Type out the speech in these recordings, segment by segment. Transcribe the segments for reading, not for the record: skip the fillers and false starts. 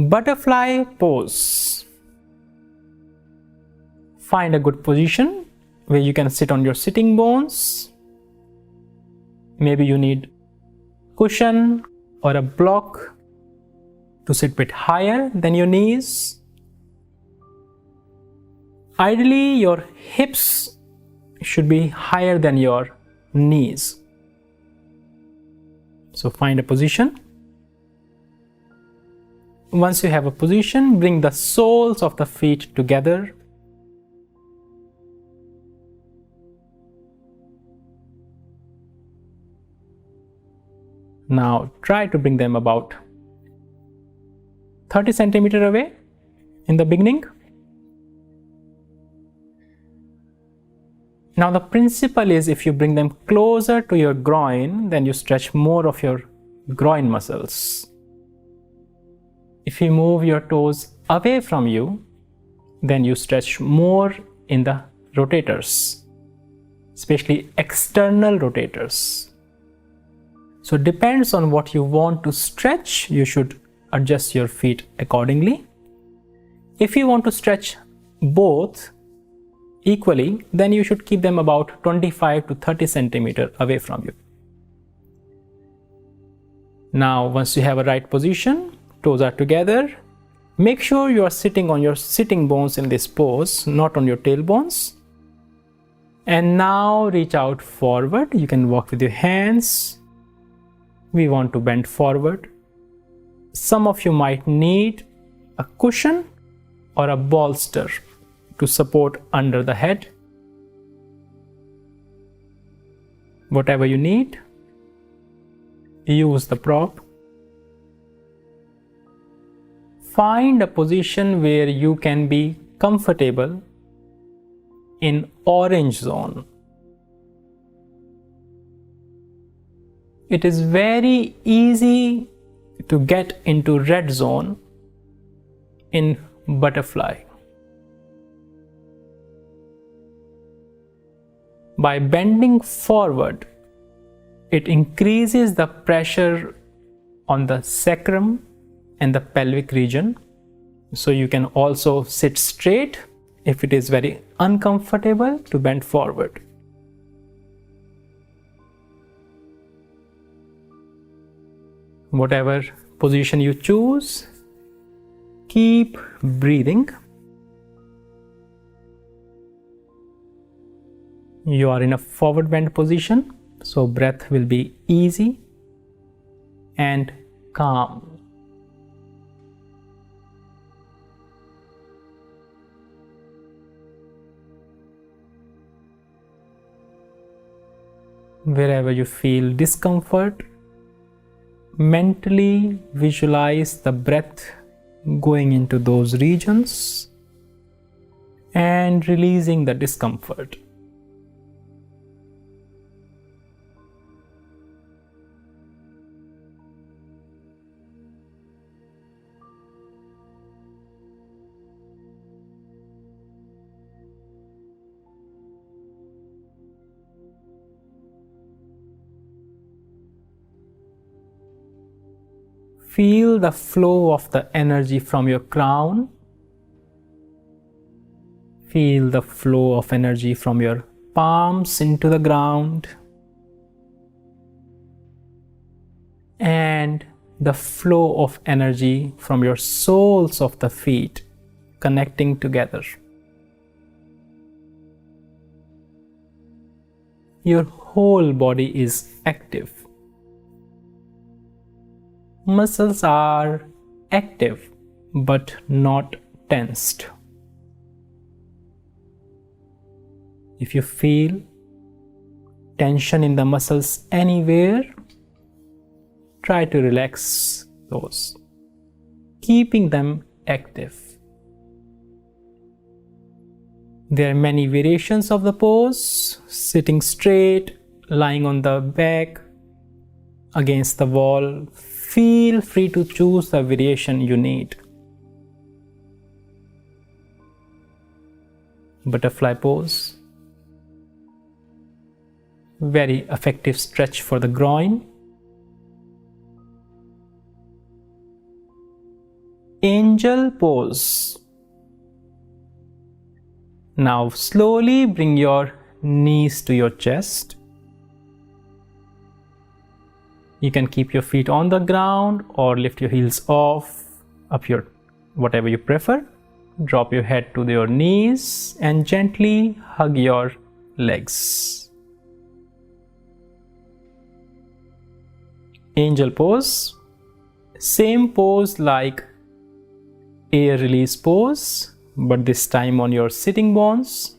Butterfly pose. Find a good position where you can sit on your sitting bones. Maybe you need cushion or a block to sit a bit higher than your knees. Ideally, your hips should be higher than your knees. So find a position. Once you have a position, bring the soles of the feet together. Now try to bring them about 30 centimeters away in the beginning. Now the principle is, if you bring them closer to your groin, then you stretch more of your groin muscles. If you move your toes away from you, then you stretch more in the rotators, especially external rotators. So it depends on what you want to stretch. You should adjust your feet accordingly. If you want to stretch both equally, then you should keep them about 25 to 30 centimeters away from you. Now, once you have a right position, toes are together, make sure you are sitting on your sitting bones in this pose, not on your tailbones. And now reach out forward. You can walk with your hands. We want to bend forward. Some of you might need a cushion or a bolster to support under the head. Whatever you need, use the prop. Find a position where you can be comfortable in orange zone. It is very easy to get into red zone in butterfly. By bending forward, it increases the pressure on the sacrum and the pelvic region. So you can also sit straight if it is very uncomfortable to bend forward. Whatever position you choose, keep breathing. You are in a forward bend position, so breath will be easy and calm. Wherever you feel discomfort, mentally visualize the breath going into those regions and releasing the discomfort. Feel the flow of the energy from your crown. Feel the flow of energy from your palms into the ground. And the flow of energy from your soles of the feet connecting together. Your whole body is active. Muscles are active but not tensed. If you feel tension in the muscles anywhere, try to relax those, keeping them active. There are many variations of the pose: sitting straight, lying on the back, against the wall. Feel free to choose the variation you need. Butterfly pose. Very effective stretch for the groin. angel pose. Now slowly bring your knees to your chest. You can keep your feet on the ground or lift your heels off, whatever you prefer. Drop your head to your knees and gently hug your legs. Angel pose. Same pose like air release pose, but this time on your sitting bones.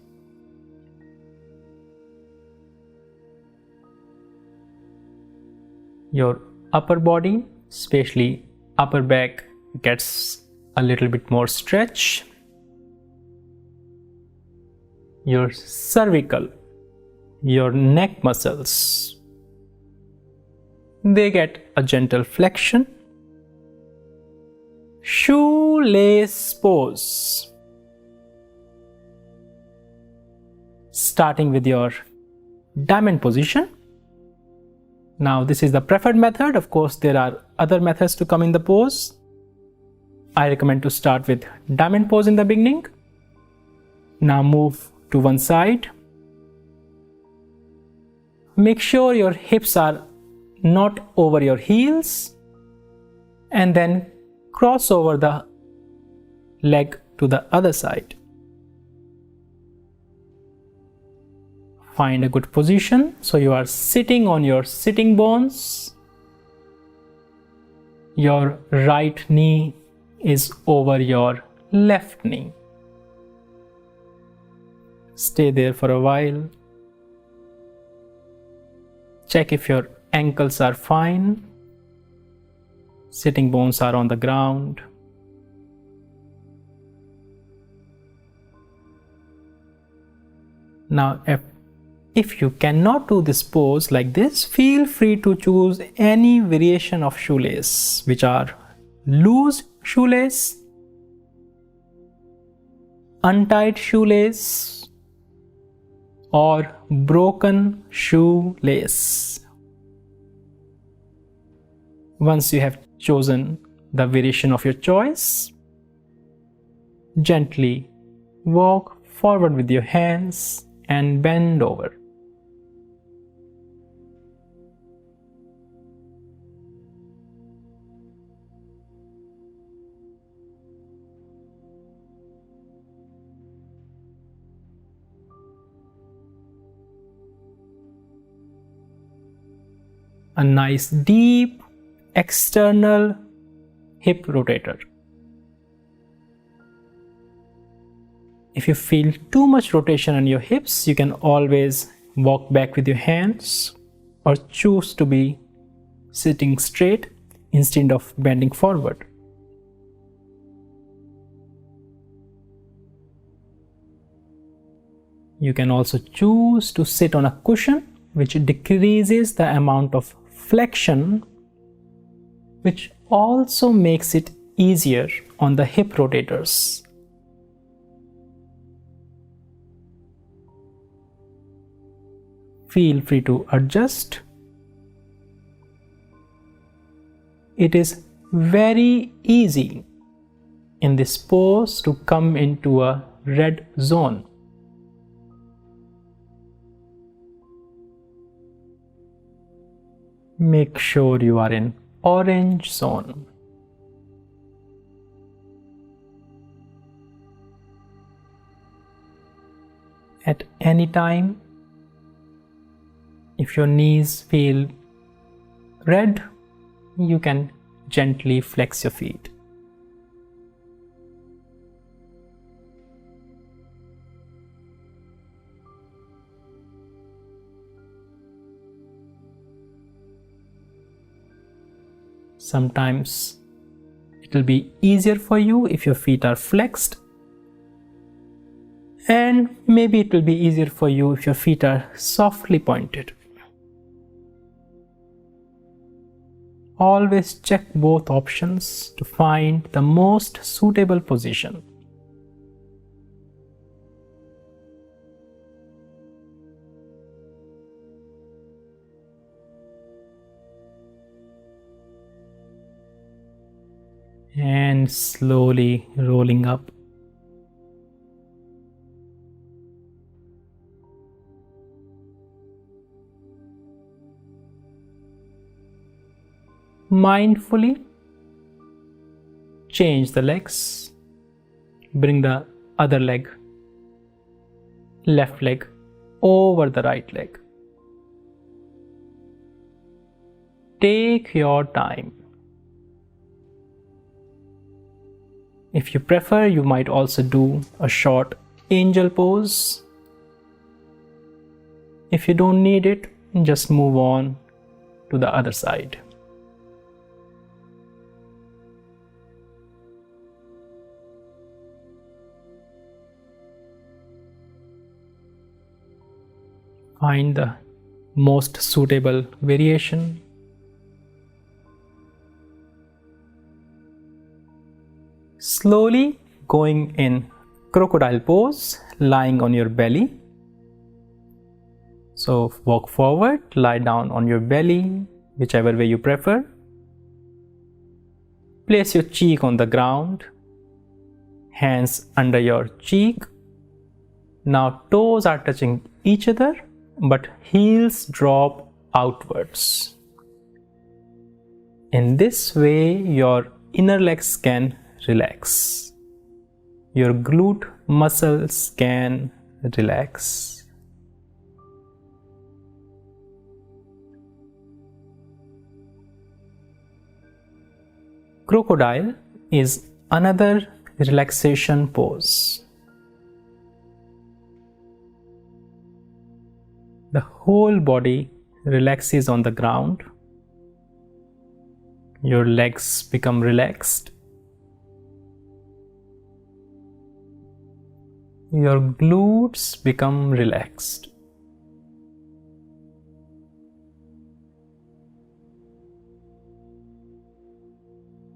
Your upper body, especially upper back, gets a little bit more stretch. Your cervical, your neck muscles, they get a gentle flexion. Shoelace pose. Starting with your diamond position. Now this is the preferred method. Of course, there are other methods to come in the pose. I recommend to start with diamond pose in the beginning. Now move to one side. Make sure your hips are not over your heels, and then cross over the leg to the other side. Find a good position so you are sitting on your sitting bones. Your right knee is over your left knee. Stay there for a while. Check if your ankles are fine. Sitting bones are on the ground. Now, if you cannot do this pose like this, feel free to choose any variation of shoelace, which are loose shoelace, untied shoelace, or broken shoelace. Once you have chosen the variation of your choice, gently walk forward with your hands and bend over. A nice deep external hip rotator. If you feel too much rotation on your hips, you can always walk back with your hands or choose to be sitting straight instead of bending forward. You can also choose to sit on a cushion, which decreases the amount of flexion, which also makes it easier on the hip rotators. Feel free to adjust. It is very easy in this pose to come into a red zone. Make sure you are in orange zone. At any time, if your knees feel red, you can gently flex your feet. Sometimes it will be easier for you if your feet are flexed, and maybe it will be easier for you if your feet are softly pointed. Always check both options to find the most suitable position. and slowly rolling up. Mindfully change the legs. Bring the other leg, left leg, over the right leg. Take your time. If you prefer, you might also do a short angel pose. If you don't need it, just move on to the other side. Find the most suitable variation. Slowly going in crocodile pose, lying on your belly. So walk forward, lie down on your belly, whichever way you prefer. Place your cheek on the ground, hands under your cheek. Now toes are touching each other, but heels drop outwards. In this way, your inner legs can relax. Your glute muscles can relax. Crocodile is another relaxation pose. The whole body relaxes on the ground. Your legs become relaxed. Your glutes become relaxed.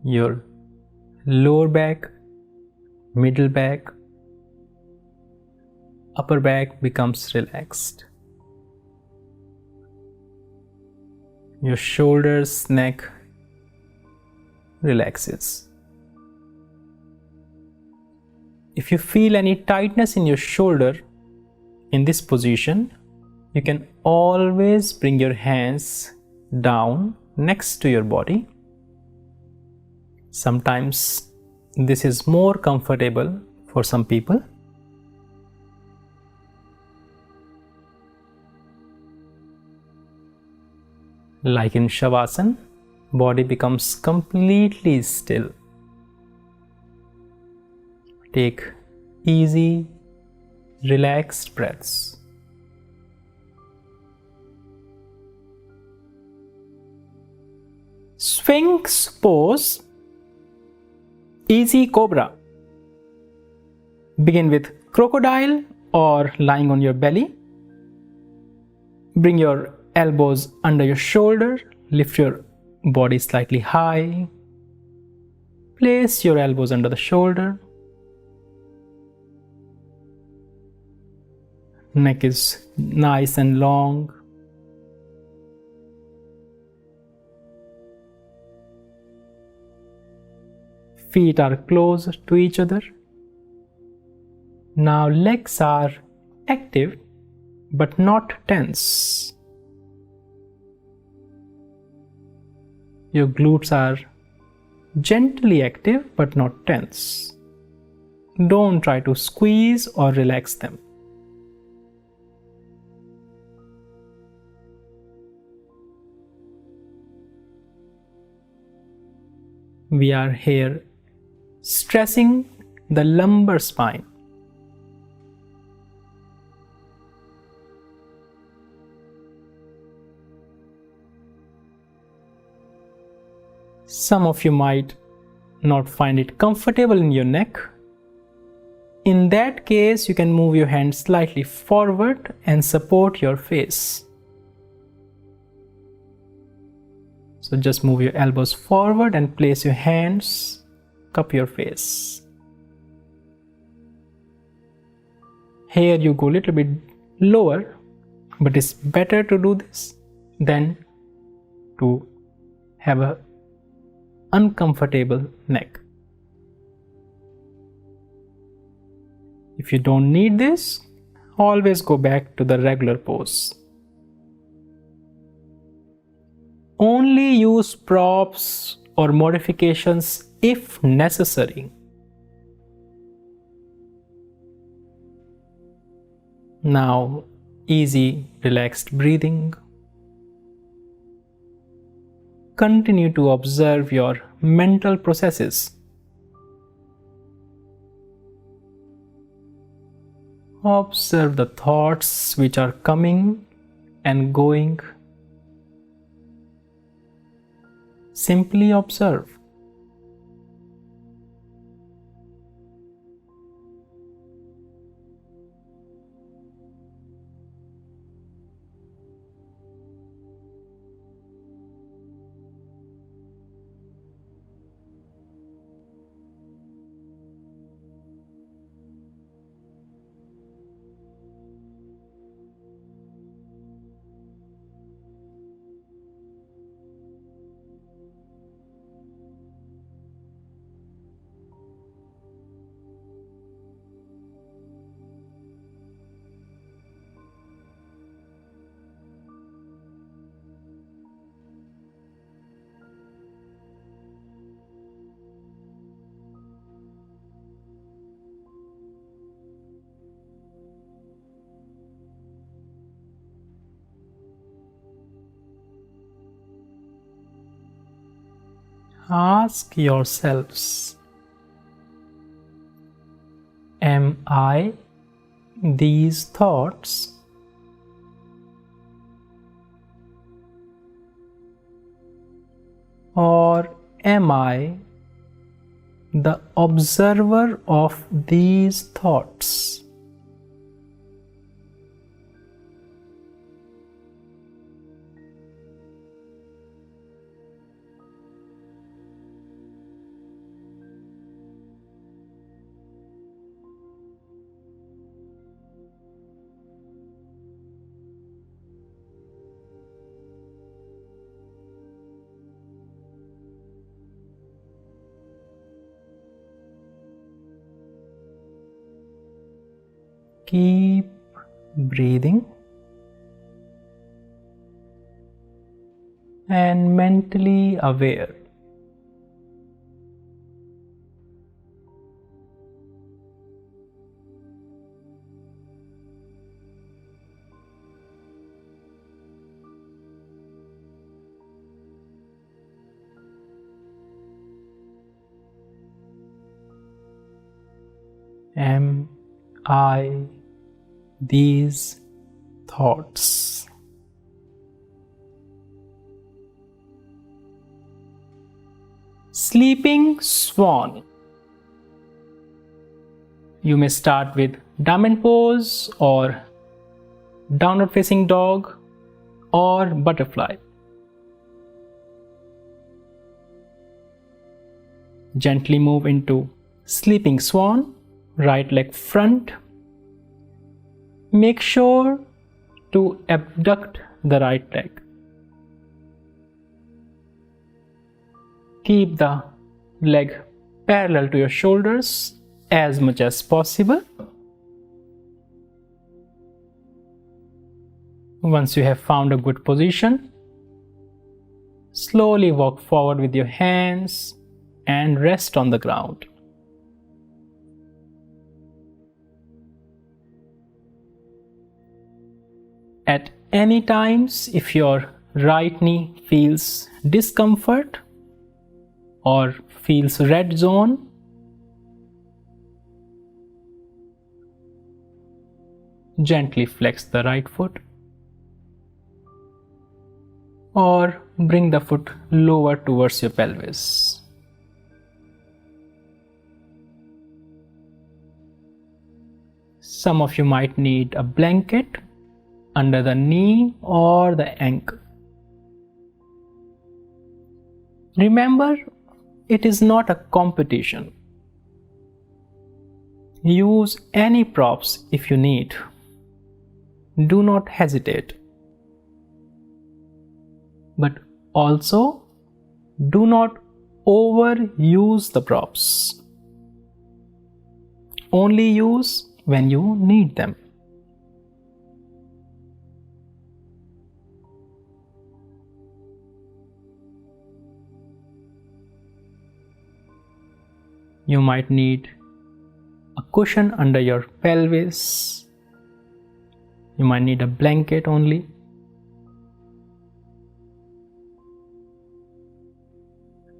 Your lower back, middle back, upper back becomes relaxed. Your shoulders, neck relaxes. If you feel any tightness in your shoulder in this position, you can always bring your hands down next to your body. Sometimes this is more comfortable for some people. Like in Shavasana, body becomes completely still. Take easy, relaxed breaths. Sphinx pose, easy cobra. Begin with crocodile or lying on your belly. Bring your elbows under your shoulder, lift your body slightly high. Place your elbows under the shoulder. Neck is nice and long. Feet are close to each other. Now legs are active but not tense. Your glutes are gently active but not tense. Don't try to squeeze or relax them. We are here stressing the lumbar spine. Some of you might not find it comfortable in your neck. In that case, you can move your hands slightly forward and support your face. So just move your elbows forward and place your hands, cup your face. Here you go a little bit lower, but it's better to do this than to have a uncomfortable neck. If you don't need this, always go back to the regular pose. Only use props or modifications if necessary. Now, easy, relaxed breathing. Continue to observe your mental processes. Observe the thoughts which are coming and going. Simply observe. Ask yourselves, am I these thoughts? Or am I the observer of these thoughts? Keep breathing and mentally aware. Am I these thoughts? Sleeping swan. You may start with diamond pose or downward facing dog or butterfly. Gently move into sleeping swan, right leg front. Make sure to abduct the right leg. Keep the leg parallel to your shoulders as much as possible. Once you have found a good position, slowly walk forward with your hands and rest on the ground. At any times, if your right knee feels discomfort or feels red zone, gently flex the right foot or bring the foot lower towards your pelvis. Some of you might need a blanket under the knee or the ankle. Remember, it is not a competition. Use any props if you need. Do not hesitate. But also, do not overuse the props. Only use when you need them. You might need a cushion under your pelvis. You might need a blanket only.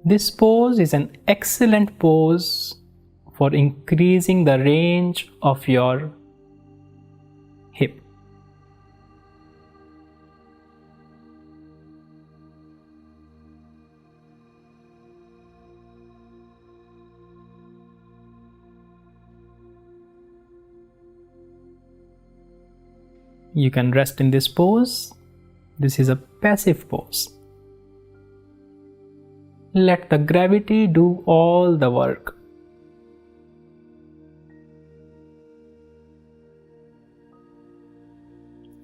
This pose is an excellent pose for increasing the range of your hip. You can rest in this pose. This is a passive pose. Let the gravity do all the work.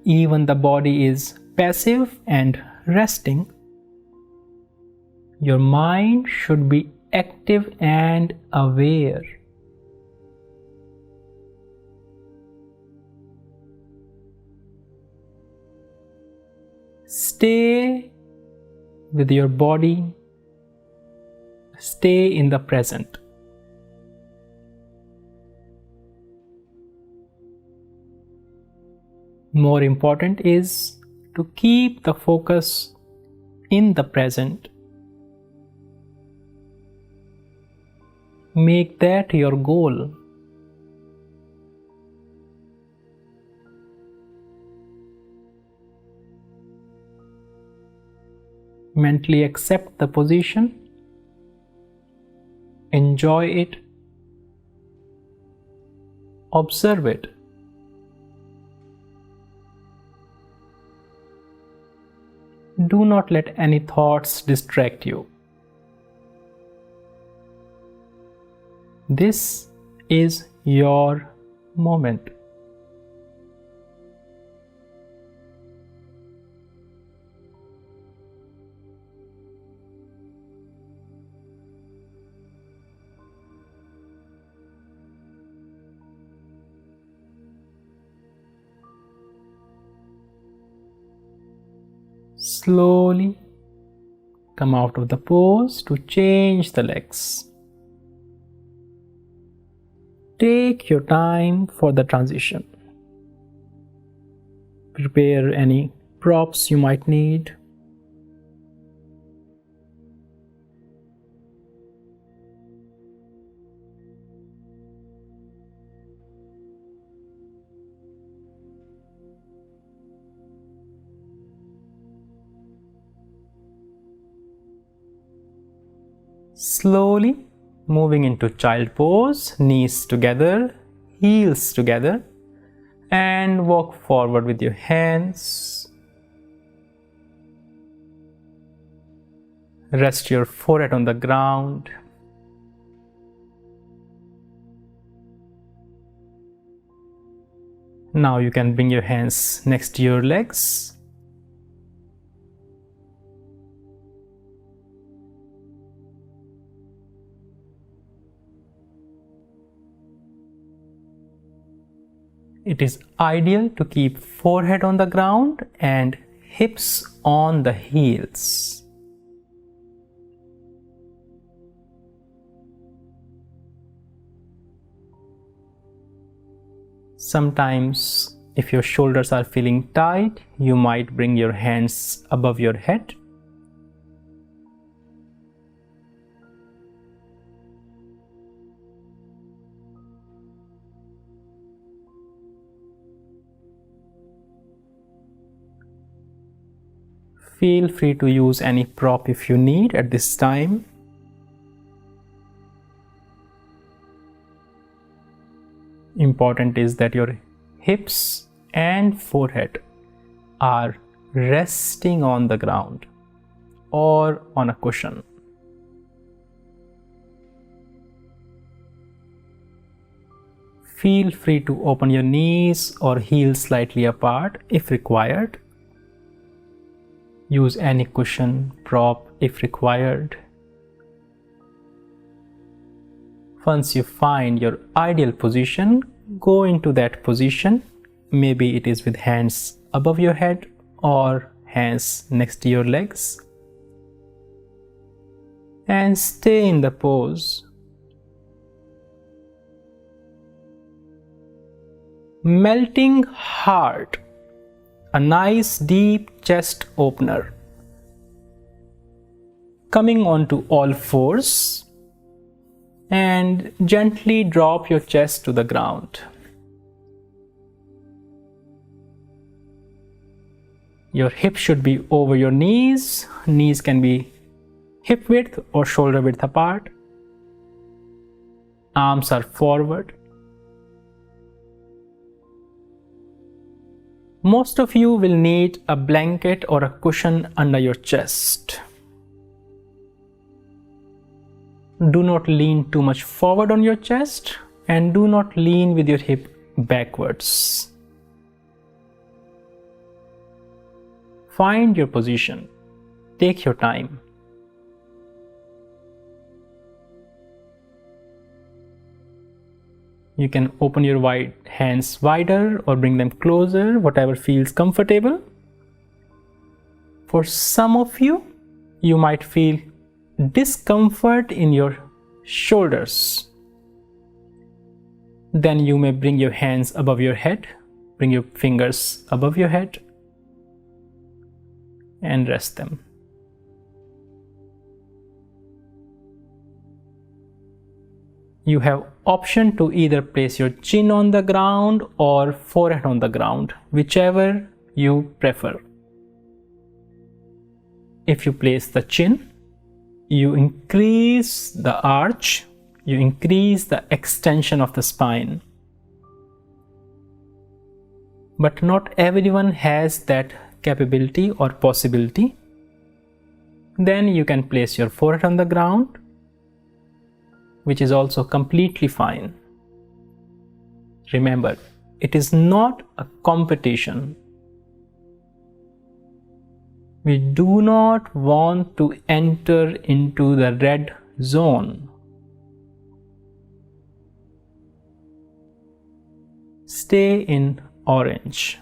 Even the body is passive and resting. Your mind should be active and aware. Stay with your body. Stay in the present. More important is to keep the focus in the present. Make that your goal. Mentally accept the position. Enjoy it. Observe it. Do not let any thoughts distract you. This is your moment. Slowly come out of the pose to change the legs. Take your time for the transition. Prepare any props you might need. Slowly moving into child pose, knees together, heels together, and walk forward with your hands. Rest your forehead on the ground. Now you can bring your hands next to your legs. It is ideal to keep forehead on the ground and hips on the heels. Sometimes, if your shoulders are feeling tight, you might bring your hands above your head. Feel free to use any prop if you need at this time. Important is that your hips and forehead are resting on the ground or on a cushion. Feel free to open your knees or heels slightly apart if required. Use any cushion, prop if required. Once you find your ideal position, go into that position. Maybe it is with hands above your head or hands next to your legs. And stay in the pose. Melting heart, a nice deep chest opener. Coming onto all fours and gently drop your chest to the ground. Your hips should be over your knees. Knees can be hip width or shoulder width apart. Arms are forward. Most of you will need a blanket or a cushion under your chest. Do not lean too much forward on your chest and do not lean with your hip backwards. Find your position. Take your time. You can open your hands wider or bring them closer, whatever feels comfortable. For some of you, you might feel discomfort in your shoulders. Then you may bring your hands above your head, bring your fingers above your head and rest them. You have option to either place your chin on the ground or forehead on the ground, whichever you prefer. If you place the chin, you increase the arch, you increase the extension of the spine. But not everyone has that capability or possibility. Then you can place your forehead on the ground, which is also completely fine. Remember, it is not a competition. We do not want to enter into the red zone. Stay in orange.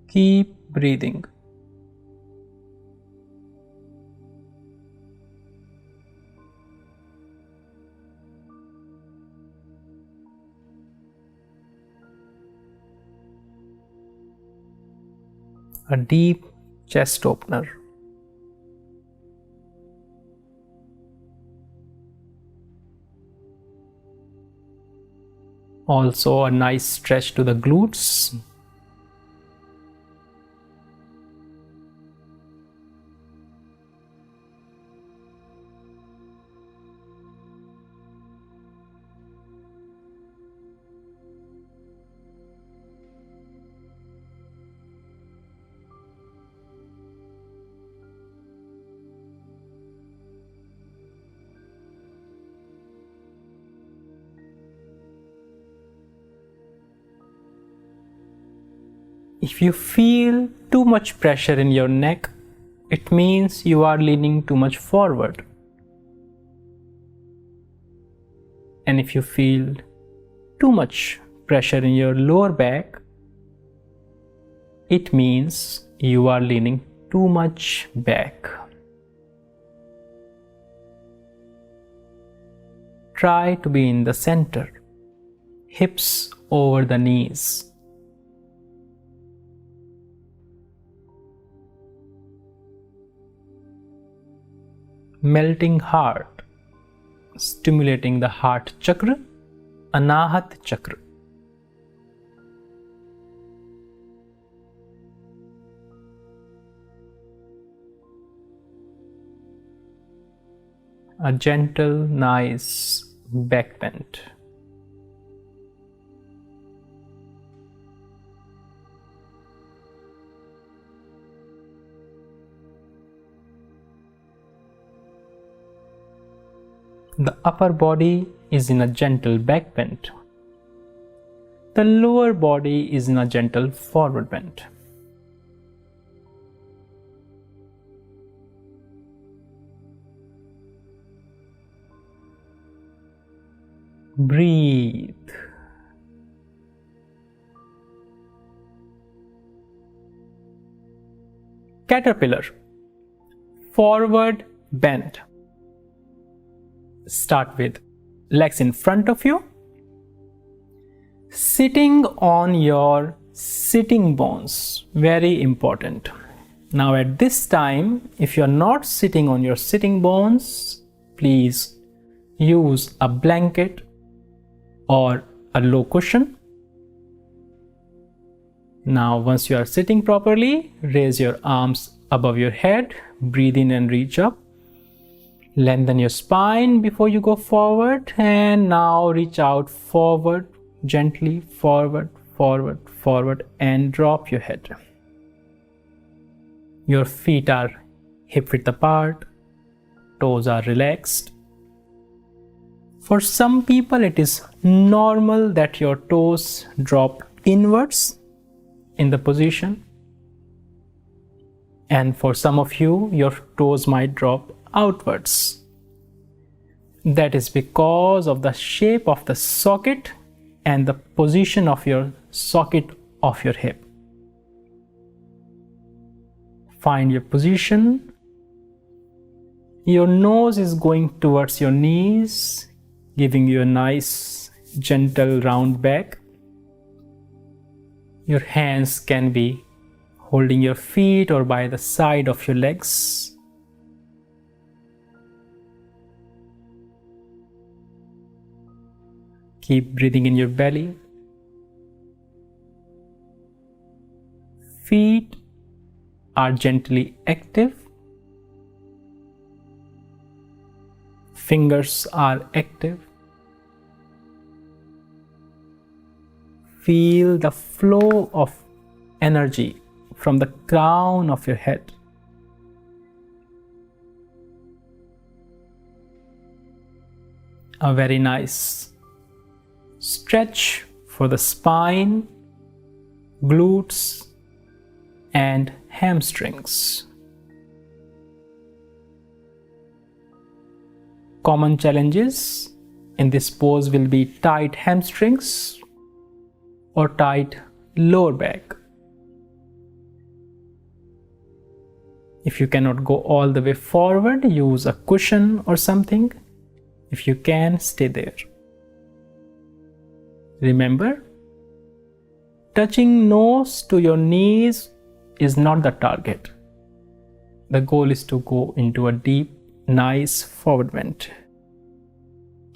Keep breathing. A deep chest opener. Also a nice stretch to the glutes. If you feel too much pressure in your neck, it means you are leaning too much forward. And if you feel too much pressure in your lower back, it means you are leaning too much back. Try to be in the center, hips over the knees. Melting heart, stimulating the heart chakra, Anahat chakra. A gentle, nice back bend. The upper body is in a gentle back bend. The lower body is in a gentle forward bend. Breathe. Caterpillar. Forward bend. Start with legs in front of you, sitting on your sitting bones. Very important. Now at this time, if you are not sitting on your sitting bones, please use a blanket or a low cushion. Now once you are sitting properly, raise your arms above your head, breathe in and reach up. Lengthen your spine before you go forward, and now reach out forward, gently forward, forward, forward, and drop your head. Your feet are hip width apart, toes are relaxed. For some people, it is normal that your toes drop inwards in the position, and for some of you, your toes might drop outwards. That is because of the shape of the socket and the position of your socket of your hip. Find your position. Your nose is going towards your knees, giving you a nice, gentle round back. Your hands can be holding your feet or by the side of your legs. Keep breathing in your belly. Feet are gently active. Fingers are active. Feel the flow of energy from the crown of your head. A very nice stretch for the spine, glutes, and hamstrings. Common challenges in this pose will be tight hamstrings or tight lower back. If you cannot go all the way forward, use a cushion or something. If you can, stay there. Remember, touching nose to your knees is not the target. The goal is to go into a deep, nice forward bend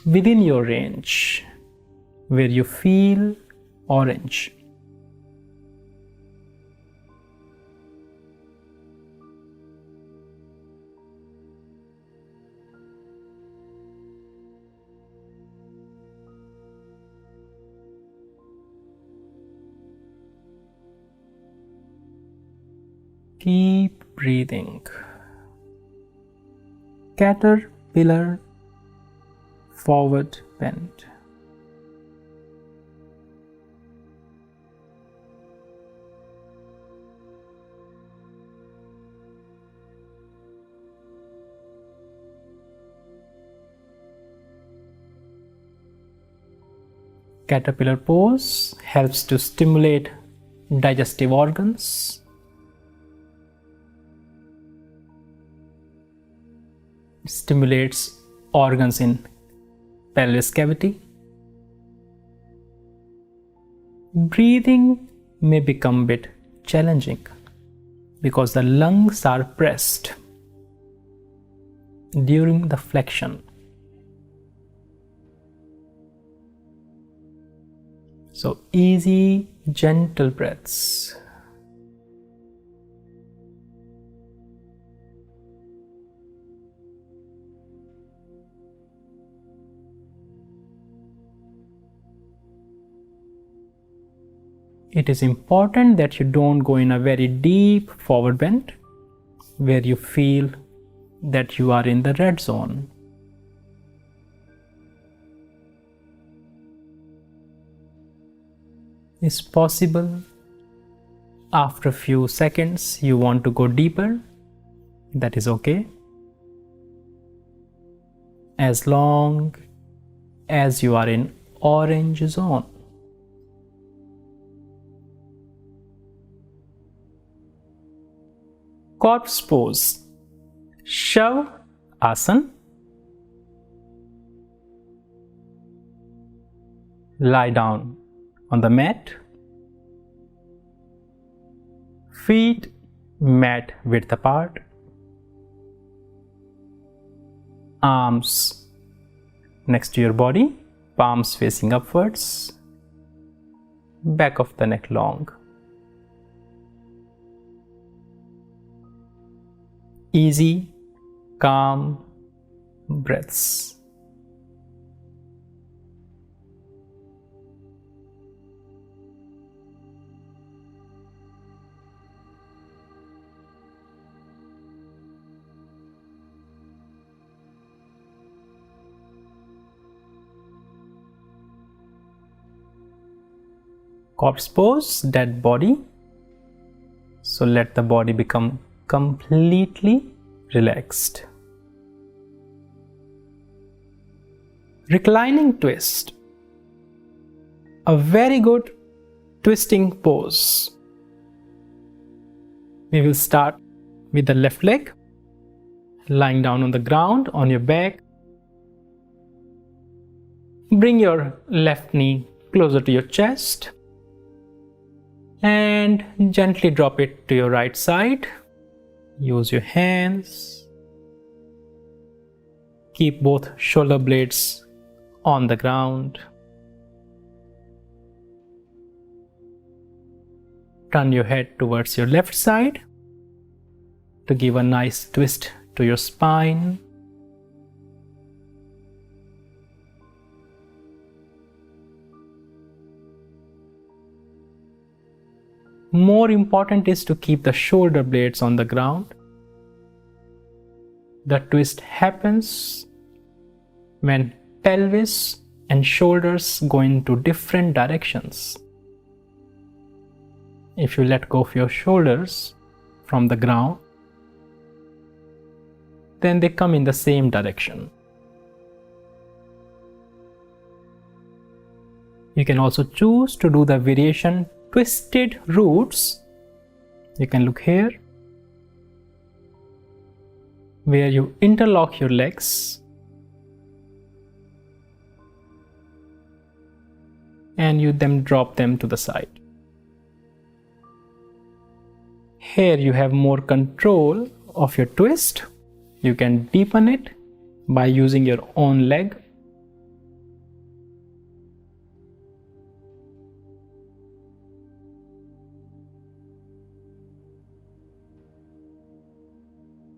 within your range where you feel orange. Keep breathing. Caterpillar, forward bend. Caterpillar pose helps to stimulate digestive organs. Stimulates organs in pelvis cavity. Breathing may become a bit challenging because the lungs are pressed during the flexion. So easy, gentle breaths. It is important that you don't go in a very deep forward bend where you feel that you are in the red zone. It's possible after a few seconds you want to go deeper. That is okay. As long as you are in orange zone. Corpse pose. Shav Asana. Lie down on the mat. Feet mat width apart. Arms next to your body, palms facing upwards. Back of the neck long. Easy, calm breaths. Corpse pose, dead body. So let the body become completely relaxed. Reclining twist. A very good twisting pose. We will start with the left leg, lying down on the ground on your back. Bring your left knee closer to your chest and gently drop it to your right side. Use your hands. Keep both shoulder blades on the ground. Turn your head towards your left side to give a nice twist to your spine. More important is to keep the shoulder blades on the ground. The twist happens when pelvis and shoulders go into different directions. If you let go of your shoulders from the ground, then they come in the same direction. You can also choose to do the variation twisted roots. You can look here, where you interlock your legs and you then drop them to the side. Here you have more control of your twist. You can deepen it by using your own leg.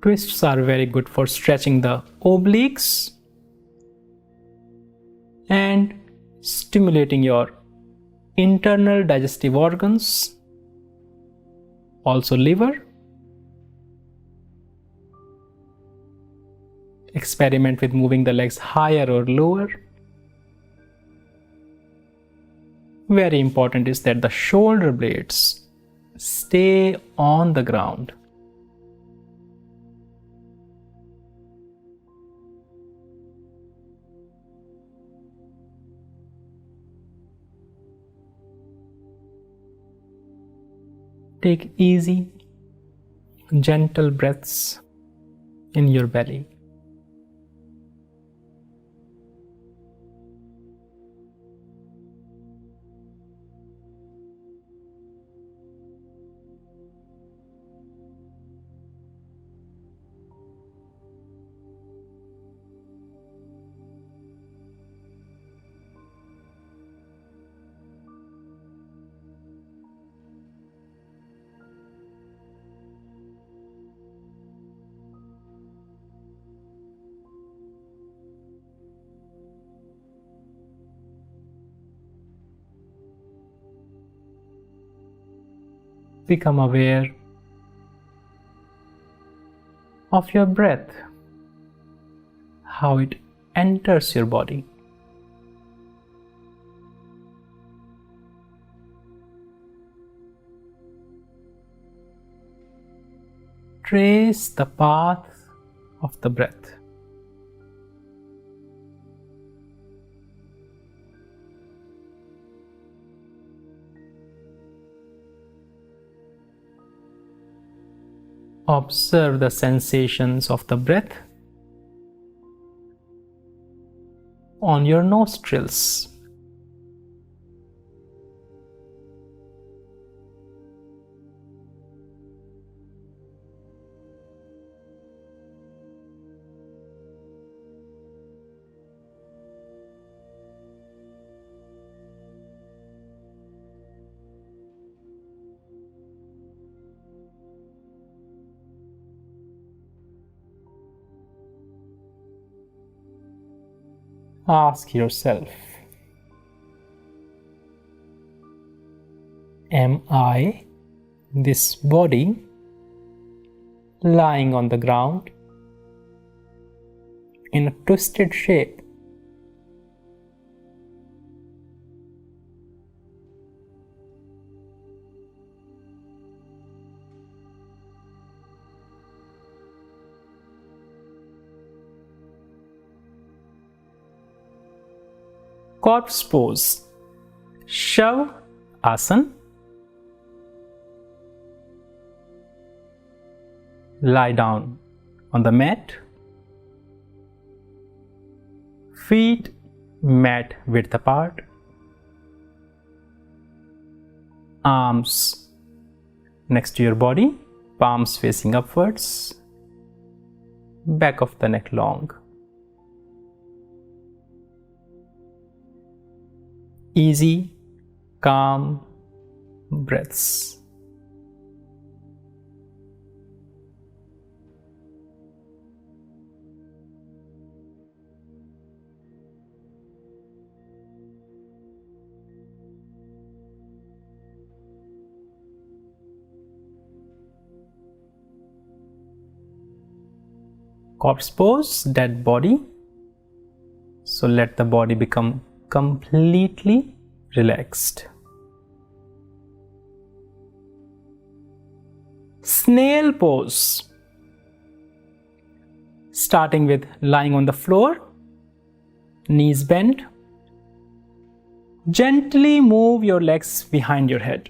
Twists are very good for stretching the obliques and stimulating your internal digestive organs, also liver. Experiment with moving the legs higher or lower. Very important is that the shoulder blades stay on the ground. Take easy, gentle breaths in your belly. Become aware of your breath, how it enters your body. Trace the path of the breath. Observe the sensations of the breath on your nostrils. Ask yourself, am I this body lying on the ground in a twisted shape? Corpse pose, Shav Asana. Lie down on the mat, feet mat width apart, arms next to your body, palms facing upwards, back of the neck long. Easy, calm breaths. Corpse pose, dead body. So let the body become completely relaxed. Snail pose. Starting with lying on the floor, knees bent. Gently move your legs behind your head.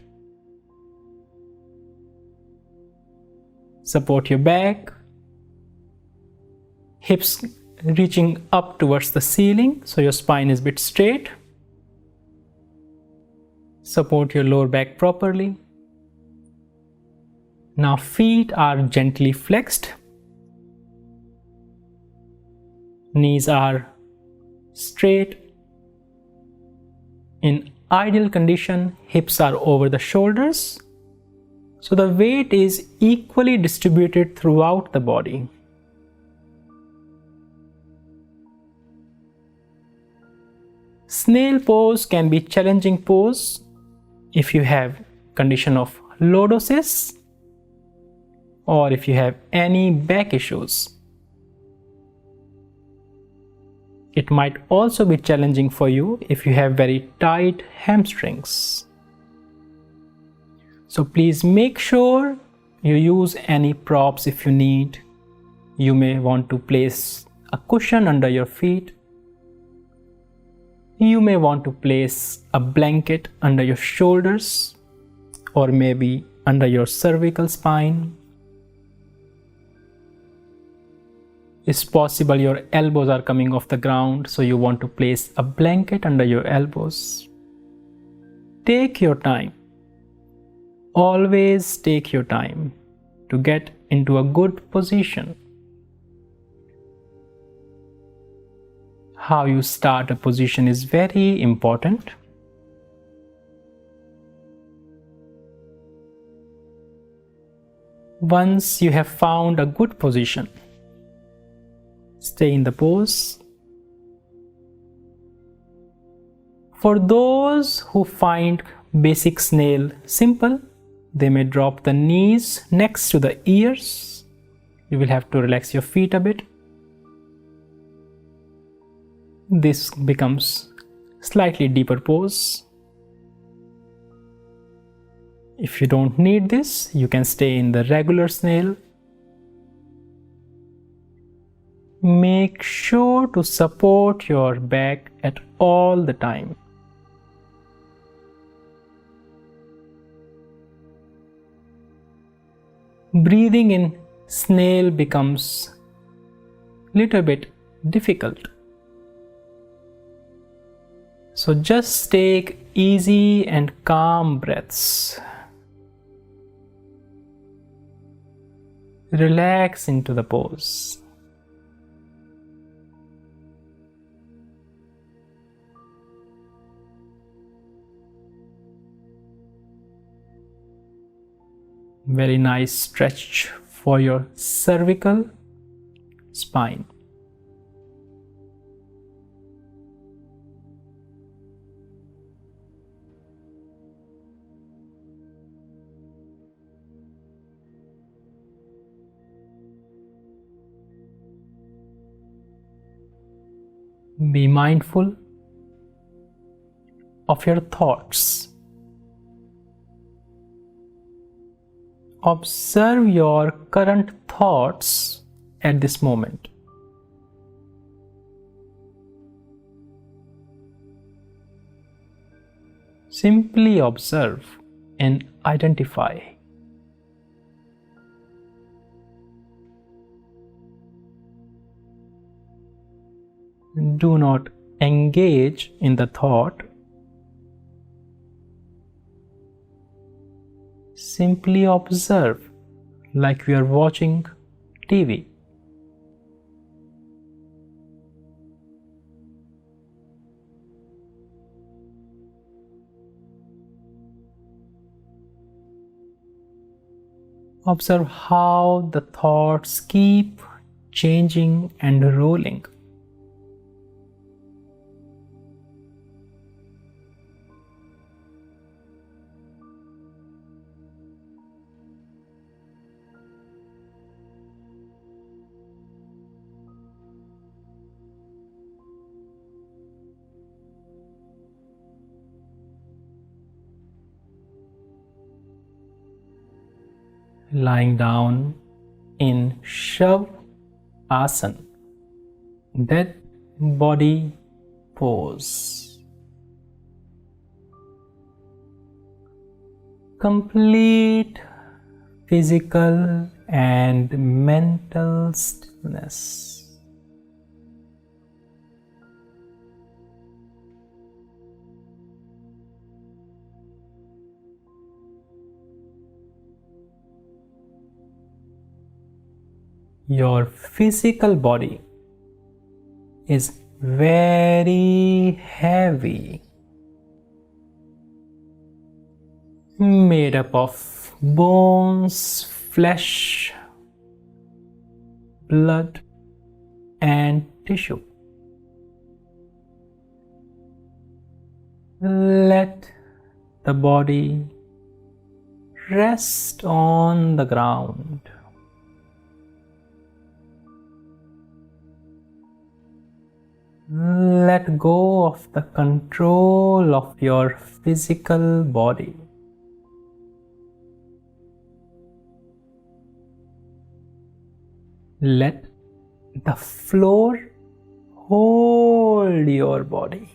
Support your back. Hips reaching up towards the ceiling, so your spine is a bit straight. Support your lower back properly. Now feet are gently flexed. Knees are straight. In ideal condition, hips are over the shoulders, so the weight is equally distributed throughout the body. Snail pose can be challenging pose if you have condition of lordosis or if you have any back issues. It might also be challenging for you if you have very tight hamstrings. So please make sure you use any props if you need. You may want to place a cushion under your feet. You may want to place a blanket under your shoulders or maybe under your cervical spine. It's possible your elbows are coming off the ground, so you want to place a blanket under your elbows. Take your time. Always take your time to get into a good position. How you start a position is very important. Once you have found a good position, stay in the pose. For those who find basic snail simple, they may drop the knees next to the ears. You will have to relax your feet a bit. This becomes slightly deeper pose. If you don't need this, you can stay in the regular snail. Make sure to support your back at all the time. Breathing in Snail becomes little bit difficult. So just take easy and calm breaths. Relax into the pose. Very nice stretch for your cervical spine. Be mindful of your thoughts. Observe your current thoughts at this moment. Simply observe and identify. Do not engage in the thought. Simply observe like we are watching TV. Observe how the thoughts keep changing and rolling. Lying down in Shavasana, that body pose. Complete physical and mental stillness. Your physical body is very heavy, made up of bones, flesh, blood, and tissue. Let the body rest on the ground. Let go of the control of your physical body. Let the floor hold your body.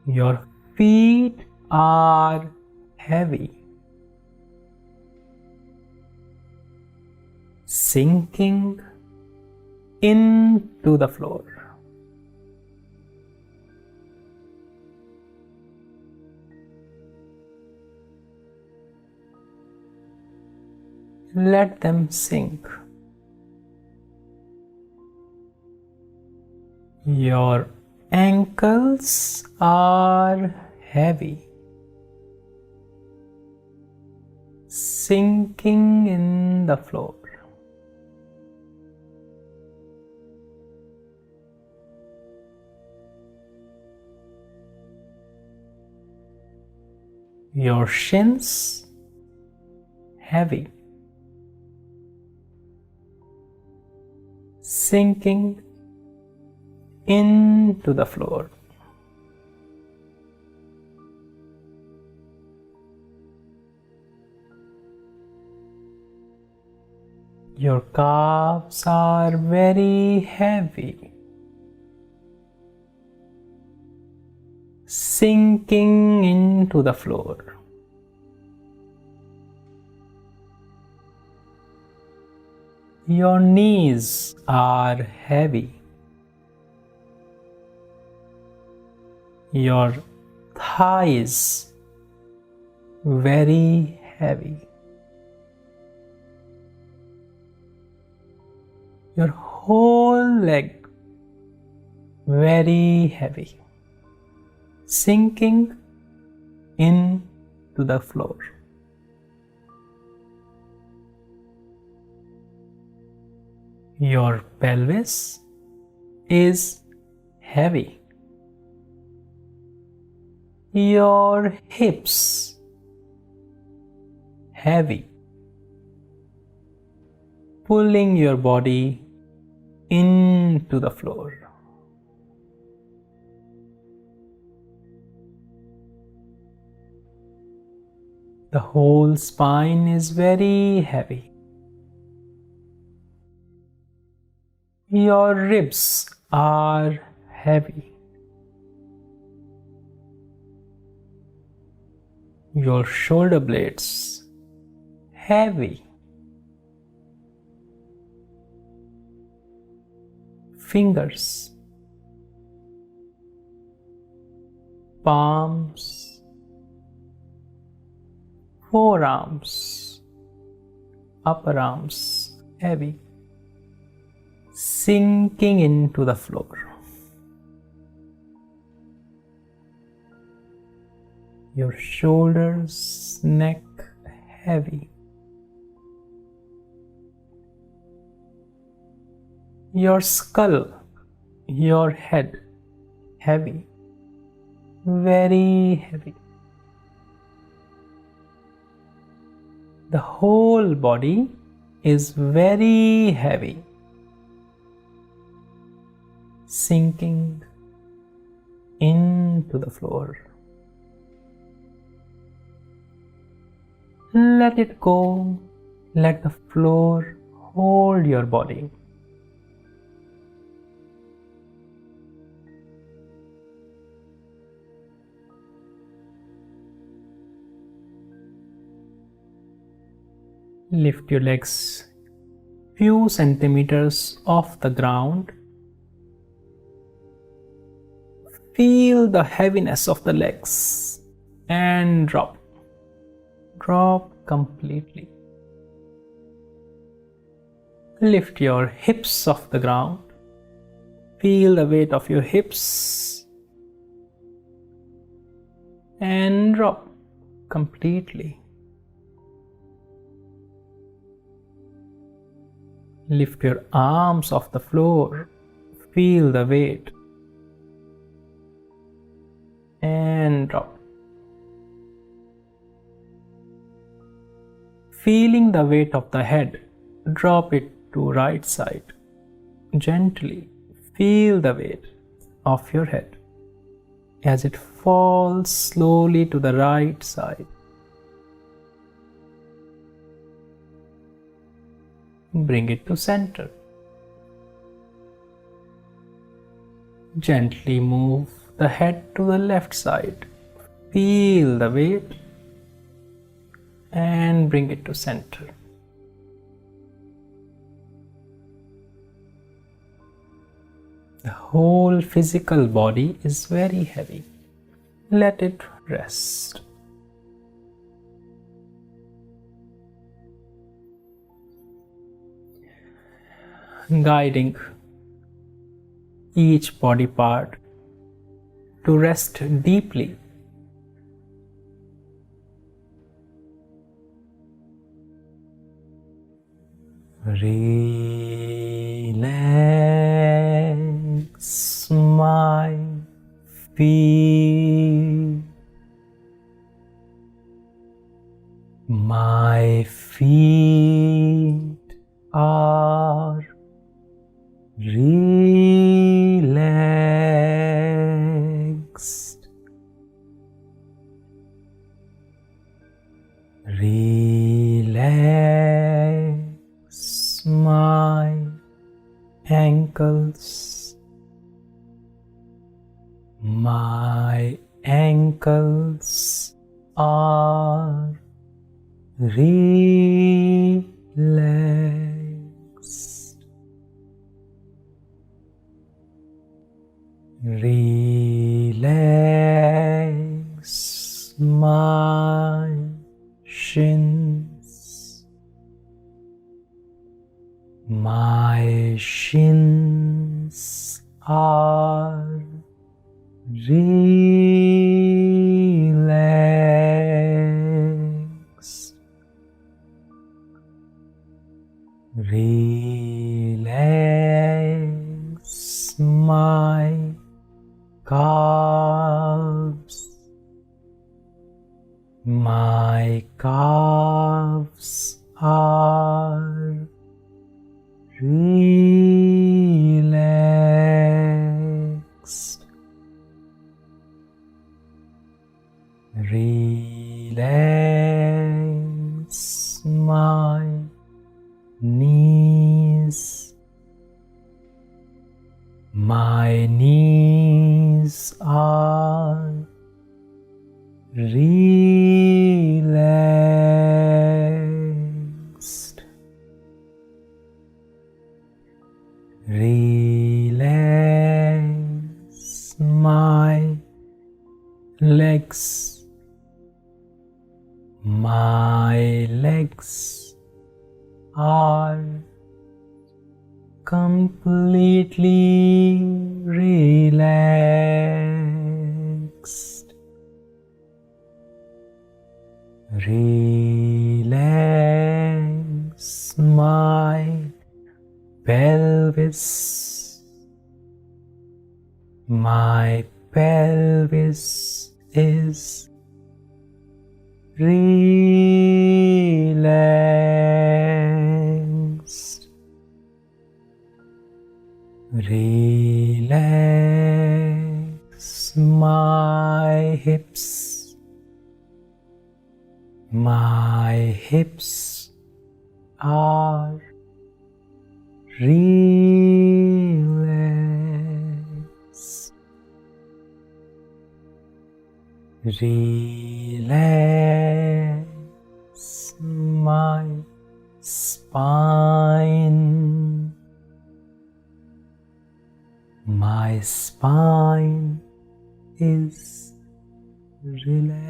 Your feet are heavy, sinking into the floor. Let them sink. Your ankles are heavy, sinking in the floor. Your shins heavy, sinking into the floor. Your calves are very heavy, sinking into the floor. Your knees are heavy. Your thighs very heavy. Your whole leg very heavy, sinking into the floor. Your pelvis is heavy. Your hips heavy, pulling your body into the floor. The whole spine is very heavy. Your ribs are heavy. Your shoulder blades heavy. Fingers, palms, forearms, upper arms heavy, sinking into the floor. Your shoulders, neck heavy. Your skull, your head heavy, very heavy. The whole body is very heavy, sinking into the floor. Let it go. Let the floor hold your body. Lift your legs few centimeters off the ground. Feel the heaviness of the legs and drop. Drop completely. Lift your hips off the ground. Feel the weight of your hips and drop completely. Lift your arms off the floor. Feel the weight and drop. Feeling the weight of the head, drop it to right side. Gently feel the weight of your head as it falls slowly to the right side. Bring it to center. Gently move the head to the left side. Feel the weight and bring it to center. The whole physical body is very heavy. Let it rest. Guiding each body part to rest deeply. Relax my feet. My feet are relaxed. Relax my ankles. My ankles muscles are relaxed. Relax my shins. My shins are relaxed. Relax my calves. My calves are relaxed. Relax my knees. My knees are relaxed. Relax my legs. My legs are completely relaxed. Relax my pelvis. My pelvis is relaxed. Relax my hips. My hips are relaxed. Relax my spine. My spine is relaxed.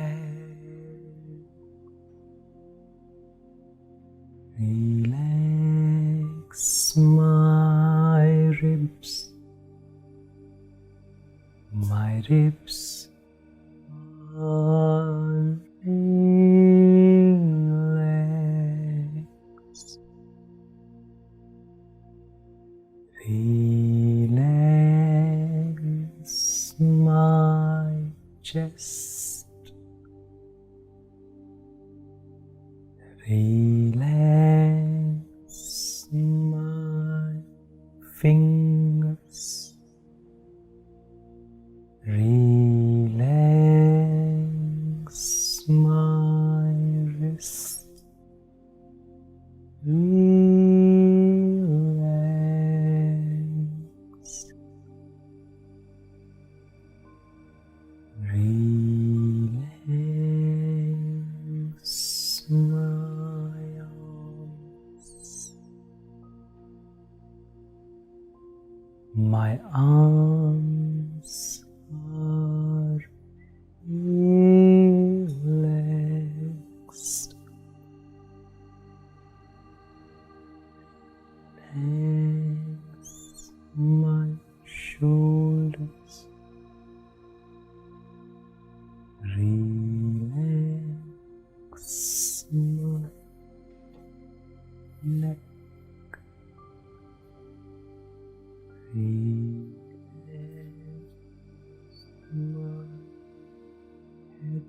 Relax my ribs. My ribs are relaxed. Relax my chest. Relax my fingers. Relax my wrist. Relax. Relax my arms. My arms are relaxed. Relax my shoulders. Relax my neck. Relax my head.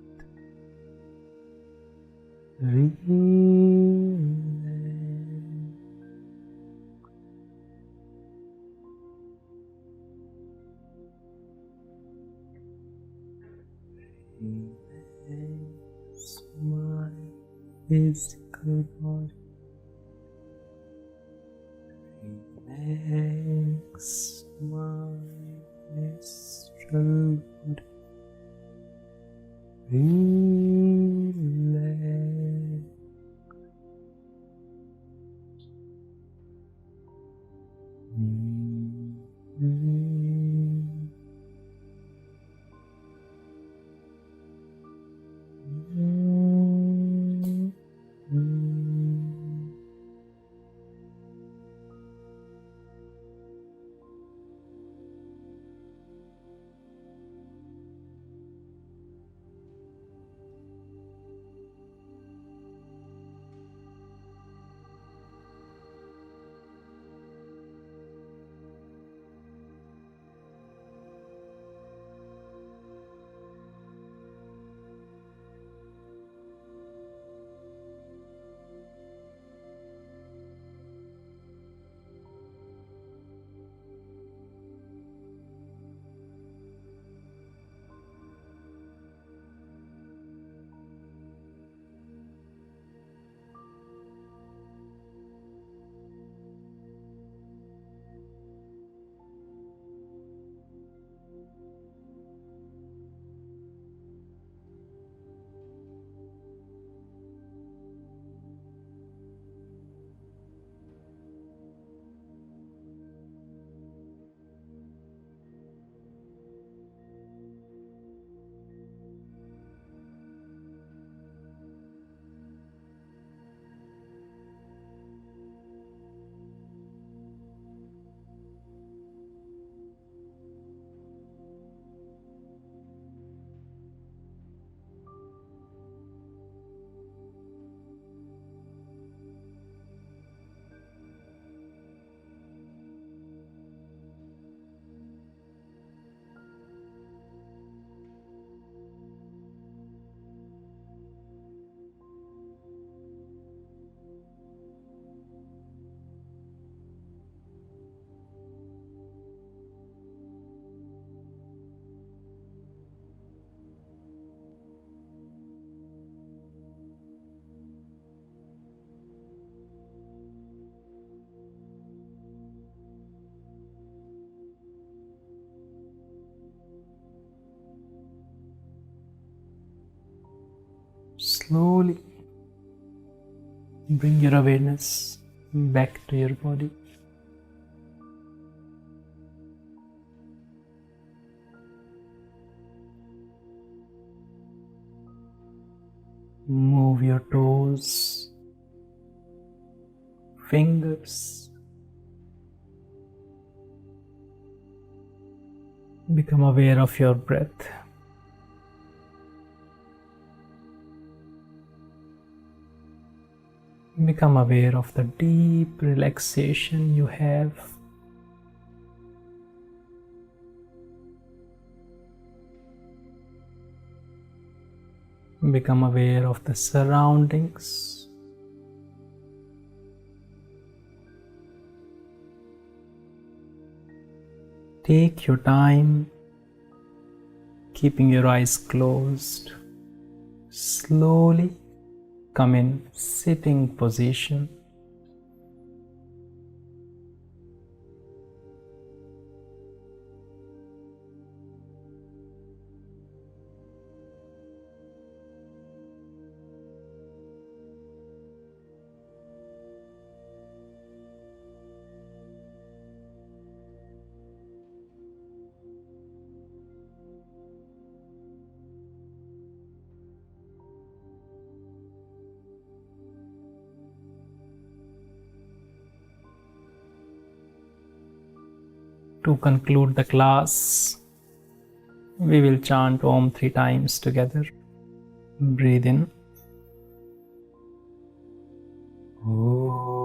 Relax my physical body. Relax my astral body. Relax. Slowly bring your awareness back to your body. Move your toes, fingers. Become aware of your breath. Become aware of the deep relaxation you have. Become aware of the surroundings. Take your time, keeping your eyes closed. Slowly come in sitting position. To conclude the class, we will chant Om 3 times together. Breathe in. Om.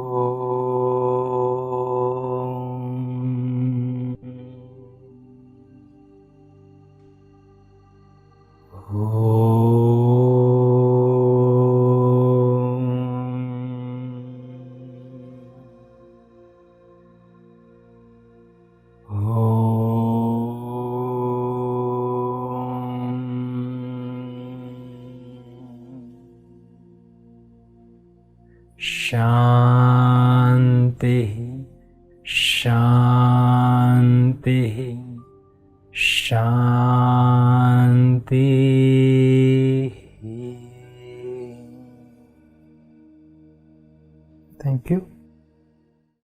Shanti, Shanti, Shanti. Thank you.